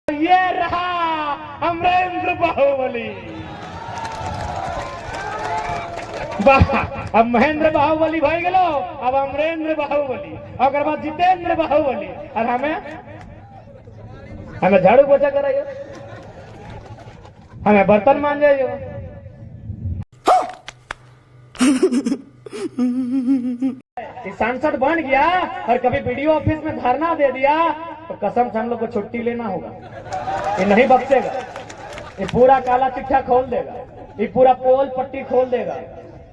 ये रहा अमरेंद्र बाहुबली। अब महेंद्र बाहुबली भाई गलो, अब अमरेंद्र बाहुबली, और बाद जितेंद्र बाहुबली। और हमें झाड़ू पोछा कराइयो, हमें बर्तन मान जाइयो। सांसद बन गया और कभी वीडियो ऑफिस में धरना दे दिया तो कसम से हम लोग को छुट्टी लेना होगा। ये नहीं बख्शेगा, ये पूरा काला चिट्ठा खोल देगा, ये पूरा पोल पट्टी खोल देगा।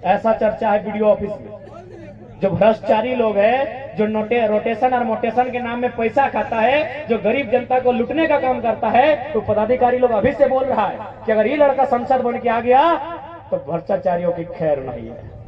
ऐसा चर्चा है वीडियो ऑफिस में। जो भ्रष्टाचारी लोग हैं, जो रोटेशन और मोटेशन के नाम में पैसा खाता है, जो गरीब जनता को लूटने का काम करता है, तो पदाधिकारी लोग अभी से बोल रहा है कि अगर ये लड़का संसद बन के आ गया तो भ्रष्टाचारियों की खैर नहीं है।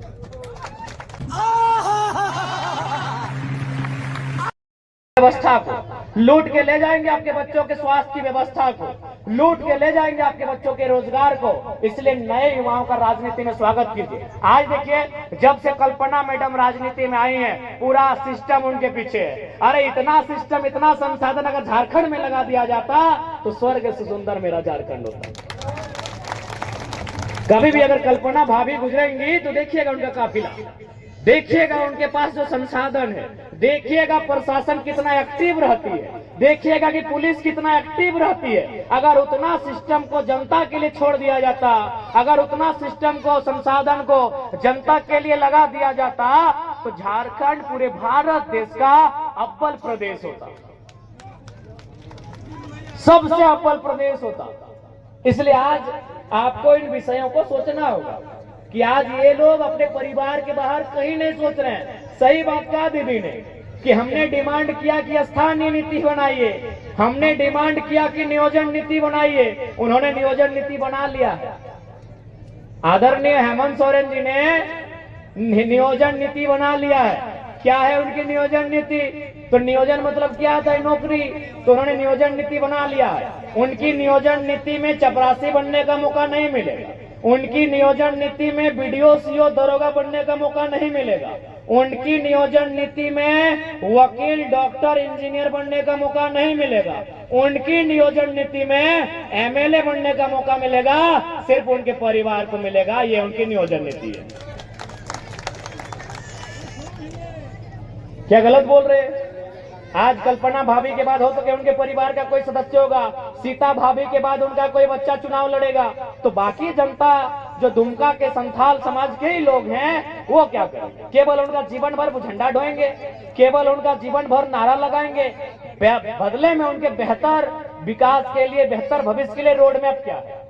व्यवस्था को लूट के ले जाएंगे, आपके बच्चों के स्वास्थ्य की व्यवस्था को लूट के ले जाएंगे, आपके बच्चों के रोजगार को। इसलिए नए युवाओं का राजनीति में स्वागत कीजिए। आज देखिए, जब से कल्पना मैडम राजनीति में आई हैं, पूरा सिस्टम उनके पीछे है। अरे इतना सिस्टम, इतना संसाधन अगर झारखंड में लगा दिया जाता तो स्वर्ग से सुंदर मेरा झारखंड होता। कभी भी अगर कल्पना भाभी गुजरेंगी तो देखिएगा उनका काफिला, देखिएगा उनके पास जो संसाधन है, देखिएगा प्रशासन कितना एक्टिव रहती है, देखिएगा कि पुलिस कितना एक्टिव रहती है। अगर उतना सिस्टम को जनता के लिए छोड़ दिया जाता, अगर उतना सिस्टम को, संसाधन को जनता के लिए लगा दिया जाता तो झारखंड पूरे भारत देश का अव्वल प्रदेश होता, सबसे अव्वल प्रदेश होता। इसलिए आज आपको इन विषयों को सोचना होगा कि आज ये लोग अपने परिवार के बाहर कहीं नहीं सोच रहे हैं। सही बात कहा दीदी ने कि हमने डिमांड किया कि स्थानीय नीति बनाइए, हमने डिमांड किया कि नियोजन नीति बनाइए, उन्होंने नियोजन नीति बना लिया है। आदरणीय हेमंत सोरेन जी ने नियोजन नीति बना लिया है। क्या है उनकी नियोजन नीति? तो नियोजन मतलब क्या था? नौकरी। तो उन्होंने नियोजन नीति बना लिया है। उनकी नियोजन नीति में चपरासी बनने का मौका नहीं मिलेगा, उनकी नियोजन नीति में बीडीओ, सीओ, दरोगा बनने का मौका नहीं मिलेगा, उनकी नियोजन नीति में वकील, डॉक्टर, इंजीनियर बनने का मौका नहीं मिलेगा, उनकी नियोजन नीति में एमएलए बनने का मौका मिलेगा, सिर्फ उनके परिवार को मिलेगा। ये उनकी नियोजन नीति है। क्या गलत बोल रहे हैं? आज कल्पना भाभी के बाद हो सके उनके परिवार का कोई सदस्य होगा, सीता भाभी के बाद उनका कोई बच्चा चुनाव लड़ेगा, तो बाकी जनता जो दुमका के संथाल समाज के ही लोग हैं वो क्या करेंगे? केवल उनका जीवन भर झंडा ढोएंगे, केवल उनका जीवन भर नारा लगाएंगे। बदले में उनके बेहतर विकास के लिए, बेहतर भविष्य के लिए रोड मैप क्या है?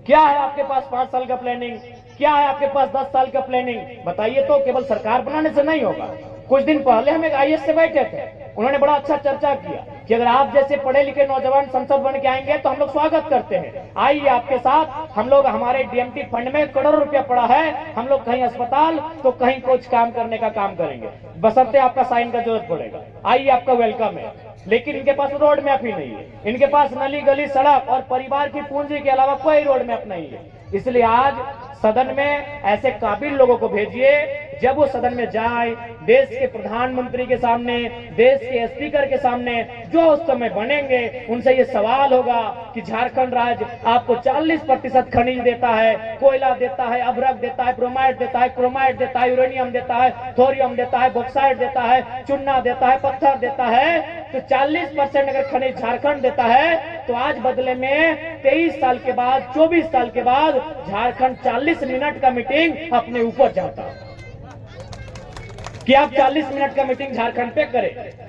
क्या है आपके पास 5 साल का प्लानिंग? क्या है आपके पास 10 साल का प्लानिंग? बताइए। तो केवल सरकार बनाने से नहीं होगा। कुछ दिन पहले हम एक आईएएस से बैठे थे, उन्होंने बड़ा अच्छा चर्चा किया कि अगर आप जैसे पढ़े लिखे नौजवान संसद बन के आएंगे तो हम लोग स्वागत करते हैं, आइए आपके साथ हम लोग, हमारे डीएमटी फंड में करोड़ों रुपया पड़ा है, हम लोग कहीं अस्पताल तो कहीं कुछ काम करने का काम करेंगे, बशर्ते आपका साइन का जरूरत पड़ेगा, आइए आपका वेलकम है। लेकिन इनके पास रोड मैप ही नहीं है, इनके पास नली गली सड़क और परिवार की पूंजी के अलावा कोई रोड मैप नहीं है। इसलिए आज सदन में ऐसे काबिल लोगों को भेजिए, जब वो सदन में जाए, देश के प्रधानमंत्री के सामने, देश के स्पीकर के सामने जो उस समय बनेंगे, उनसे ये सवाल होगा कि झारखंड राज्य आपको 40% खनिज देता है, कोयला देता है, अभ्रक देता है, ब्रोमाइड देता है, क्रोमाइड देता है, यूरेनियम देता है, थोरियम देता है, बॉक्साइड देता है, चुन्ना देता है, पत्थर देता है, तो 40% अगर खनिज झारखंड देता है तो आज बदले में 23 साल के बाद, 24 साल के बाद झारखंड 40 मिनट का मीटिंग अपने ऊपर जाता कि आप 40 मिनट का मीटिंग झारखंड पे करें।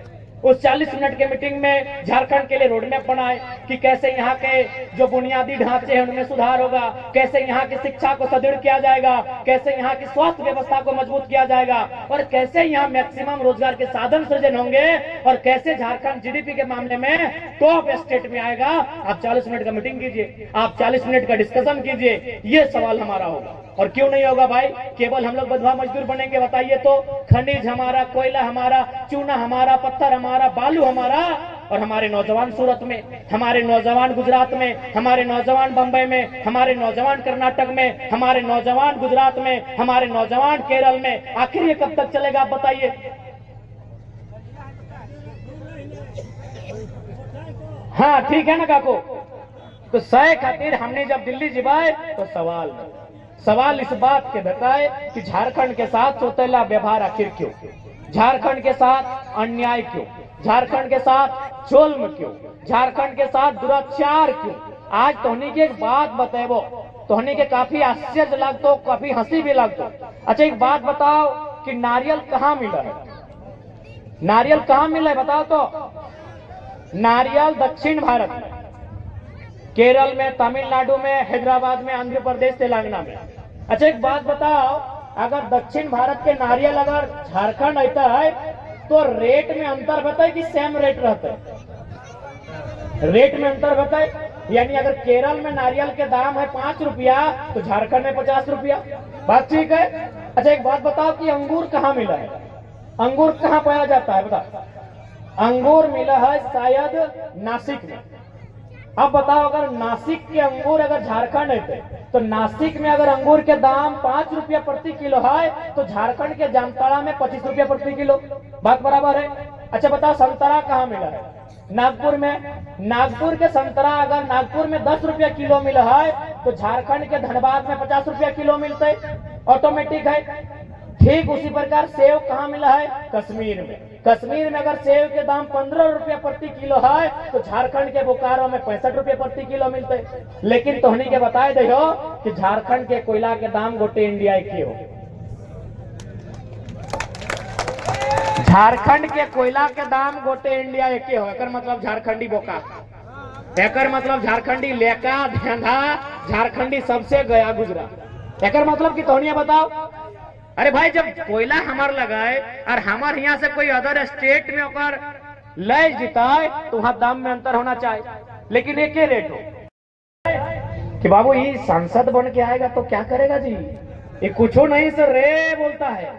उस 40 मिनट के मीटिंग में झारखंड के लिए रोड मैप बनाए कि कैसे यहाँ के जो बुनियादी ढांचे हैं उनमें सुधार होगा, कैसे यहाँ की शिक्षा को सुदृढ़ किया जाएगा, कैसे यहाँ की स्वास्थ्य व्यवस्था को मजबूत किया जाएगा, और कैसे यहाँ मैक्सिमम रोजगार के साधन सृजन होंगे, और कैसे झारखंड जीडीपी के मामले में टॉप स्टेट में आएगा। आप 40 मिनट का मीटिंग कीजिए, आप 40 मिनट का डिस्कशन कीजिए, ये सवाल हमारा होगा। और क्यों नहीं होगा भाई? केवल हम लोग बंधुआ मजदूर बनेंगे? बताइए तो। खनिज हमारा, कोयला हमारा, चूना हमारा, पत्थर हमारा, बालू हमारा, और हमारे नौजवान सूरत में, हमारे नौजवान गुजरात में, हमारे नौजवान बंबई में, हमारे नौजवान कर्नाटक में, हमारे नौजवान गुजरात में, हमारे नौजवान केरल में। आखिर ये कब तक चलेगा आप बताइए? हाँ ठीक है ना काको। तो सह खातिर हमने जब दिल्ली जिबाए तो सवाल इस बात के बताए कि झारखंड के साथ सौतेला व्यवहार आखिर क्यों, झारखंड के साथ अन्याय क्यों, झारखंड के साथ जुल्म क्यों, झारखंड के साथ दुराचार क्यों। आज तोहनी की एक बात बतेबो, तोहनी के काफी आश्चर्य लगतो, काफी हंसी भी लगतो। अच्छा एक बात बताओ कि नारियल कहाँ मिला है, नारियल कहाँ मिला है बताओ तो। नारियल दक्षिण भारत में, केरल में, तमिलनाडु में, हैदराबाद में, आंध्र प्रदेश, तेलंगाना में। अच्छा एक बात बताओ, अगर दक्षिण भारत के नारियल अगर झारखंड आता है तो रेट में अंतर बताए कि सेम रेट रहता है, रेट में अंतर बताए। यानी अगर केरल में नारियल के दाम है 5 रुपया तो झारखंड में 50 रुपया, बात ठीक है। अच्छा एक बात बताओ कि अंगूर कहाँ मिला है, अंगूर कहाँ पाया जाता है बताओ। अंगूर मिला है शायद नासिक में। अब बताओ अगर नासिक के अंगूर अगर झारखंड है तो नासिक में अगर अंगूर के दाम 5 रुपया प्रति किलो है तो झारखंड के जामताड़ा में 25 रुपया प्रति किलो, बात बराबर है। अच्छा बताओ संतरा कहाँ मिला है, नागपुर में। नागपुर के संतरा अगर नागपुर में 10 रुपया किलो मिला है तो झारखंड के धनबाद में 50 रुपया किलो मिलते, ऑटोमेटिक है। ठीक उसी प्रकार सेव कहाँ मिला है, कश्मीर में। कश्मीर में अगर सेव के दाम 15 रुपया प्रति किलो है तो झारखंड के बोकारो में 65 रुपया प्रति किलो मिलते। लेकिन तोहनी के बताए दे हो कि झारखंड के कोयला के दाम गोटे इंडिया के हो, झारखंड के कोयला के दाम गोटे इंडिया के हो। एकर मतलब झारखंडी बोका, एकर मतलब झारखंडी लेका धंधा, झारखंडी सबसे गया गुजरा। एकर मतलब कि तोहनिया बताओ, अरे भाई जब कोयला हमार लगाए और हमार यहाँ से कोई अदर स्टेट में ओकर ले जीता है तो वहां दाम में अंतर होना चाहिए, लेकिन एक ही रेट हो कि बाबू ये सांसद बन के आएगा तो क्या करेगा जी, ये कुछ नहीं सर रे बोलता है,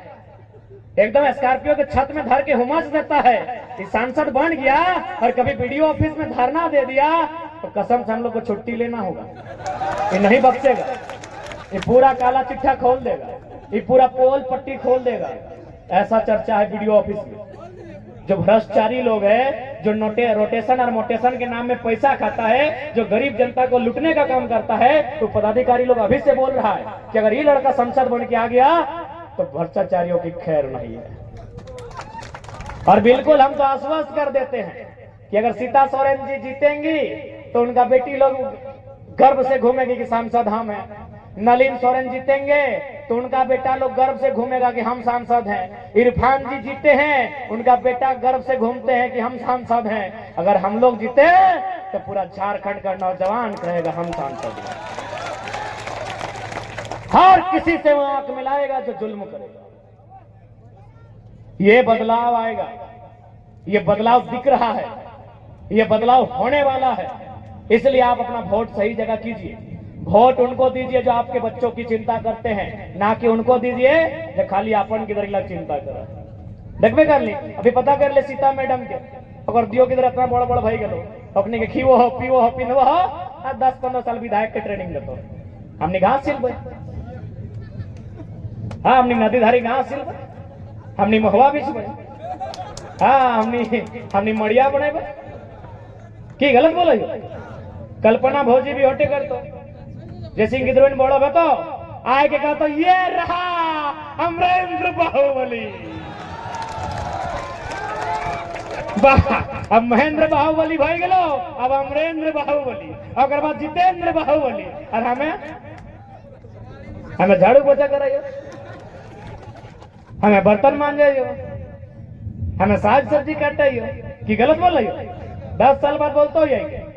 एकदम स्कॉर्पियो के छत में धर के हुमस देता है। ये सांसद बन गया और कभी वीडियो ऑफिस में धरना दे दिया तो कसम से हम लोग को छुट्टी लेना होगा, ये नहीं बख्शेगा, ये पूरा काला चिट्ठा खोल देगा, ये पूरा पोल पट्टी खोल देगा। ऐसा चर्चा है वीडियो ऑफिस में। जो भ्रष्टाचारी लोग हैं, जो रोटेशन और मोटेशन के नाम में पैसा खाता है, जो गरीब जनता को लुटने का काम करता है, तो पदाधिकारी लोग अभी से बोल रहा है कि अगर ये लड़का संसद बन के आ गया तो भ्रष्टाचारियों की खैर नहीं है। और बिल्कुल हम तो आश्वस्त कर देते हैं कि अगर सीता सोरेन जी जीतेंगी तो उनका बेटी लोग गर्व से घूमेगी कि सांसद हम हैं। नलिन सोरेन जीतेंगे तो उनका बेटा लोग गर्व से घूमेगा कि हम सांसद हैं। इरफान जी जीते हैं, उनका बेटा गर्व से घूमते हैं कि हम सांसद हैं। अगर हम लोग जीते तो पूरा झारखंड का नौजवान कहेगा हम सांसद हैं। हर किसी से वो आंख मिलाएगा जो जुल्म करेगा। ये बदलाव आएगा, ये बदलाव दिख रहा है, ये बदलाव होने वाला है। इसलिए आप अपना वोट सही जगह कीजिए। वोट उनको दीजिए जो आपके बच्चों की चिंता करते हैं, ना कि उनको दीजिए जो खाली अपन की तरह चिंता कर। देखबे कर ली अभी पता कर ले सीता मैडम के अगर दियो की तरह इतना बड़ा बड़ा भाई गलो अपने के खीवो हो पीवो हो पिनवो हो 10-15 साल विधायक के ट्रेनिंग देते हमने घास सिलबे, हाँ हमने नदीधारी घास सिलबे, हमने महुआ बिछबे, हाँ हमने मड़िया बनेबे। की गलत बोलो, कल्पना भौजी भी होटे कर तो जैसे गिद्रोइन बोलो बताओ आए के कहा तो ये रहा अमरेंद्र बाहुबली। अब महेंद्र बाहुबली भाई गलो, अब अमरेंद्र बाहुबली, अगर बाद जितेंद्र बाहुबली। और हमें झाड़ू पोछा कराइयो, हमें बर्तन मांजाइयो, हमें साग सब्जी काटाइयो। की गलत बोल रही हो? 10 साल बाद बोलते हो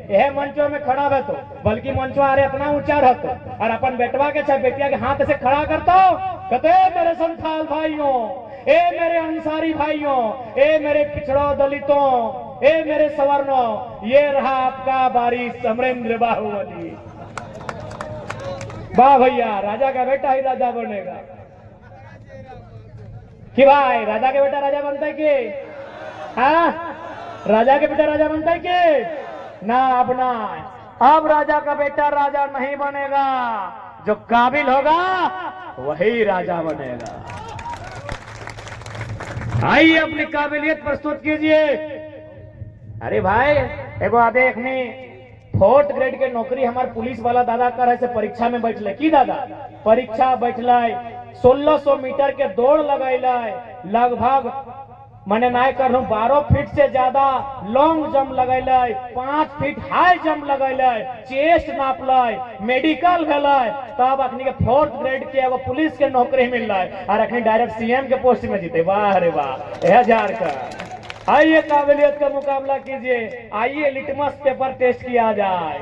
यह मंचों में खड़ा रहते, बल्कि मंचो अरे इतना ऊंचा रहते और अपन बेटवा के चाहे बेटिया के हाथ से खड़ा करता हो, कहते मेरे संथाल भाइयों, ए मेरे अंसारी भाइयों, ए मेरे पिछड़ों दलितों, ए मेरे सवर्णों, ये रहा आपका बारिश अमरेंद्र बाहुबली। वाह भैया, राजा का बेटा ही राजा बनेगा। कि भाई राजा के बेटा राजा बनता है कि हाँ राजा के बेटा राजा बनता है कि ना? अपना अब राजा का बेटा राजा नहीं बनेगा, जो काबिल होगा वही राजा बनेगा। आइए अपनी काबिलियत प्रस्तुत कीजिए। अरे भाई एगो आदे एखनी 4th ग्रेड के नौकरी हमार पुलिस वाला दादा कर से परीक्षा में बैठले की दादा परीक्षा बैठल 1600 मीटर के दौड़ लगैल लगभग मैंने नहीं कर 12 फीट से ज्यादा लॉन्ग जंप लगैल 5 फीट हाई जंप लगैल चेस्ट नापल मेडिकल भेल तब अखनी के 4th ग्रेड के एगो पुलिस के नौकरी मिल और अखनी डायरेक्ट सीएम के पोस्ट में जीते। वाह रे वाह यह झारखंड। आइए काबिलियत का मुकाबला कीजिए, आइए लिटमस पेपर टेस्ट किया जाए।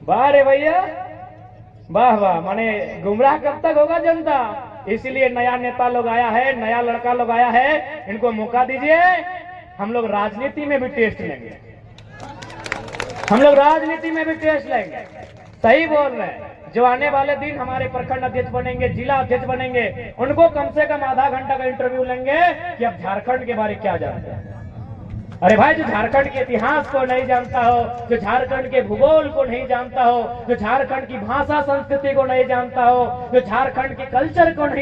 वाह रे भैया वाह वाह। माने गुमराह कब तक होगा जनता, इसीलिए नया नेता लोग आया है, नया लड़का लोग आया है, इनको मौका दीजिए। हम लोग राजनीति में भी टेस्ट लेंगे, हम लोग राजनीति में भी टेस्ट लेंगे। सही बोल रहे हैं। जो आने वाले दिन हमारे प्रखंड अध्यक्ष बनेंगे, जिला अध्यक्ष बनेंगे, उनको कम से कम आधा घंटा का इंटरव्यू लेंगे कि आप झारखंड के बारे में क्या जानते हैं। अरे भाई जो झारखंड के इतिहास को नहीं जानता हो, जो झारखंड के भूगोल को नहीं जानता हो, जो झारखंड की भाषा संस्कृति को नहीं जानता हो, जो झारखंड के कल्चर को नहीं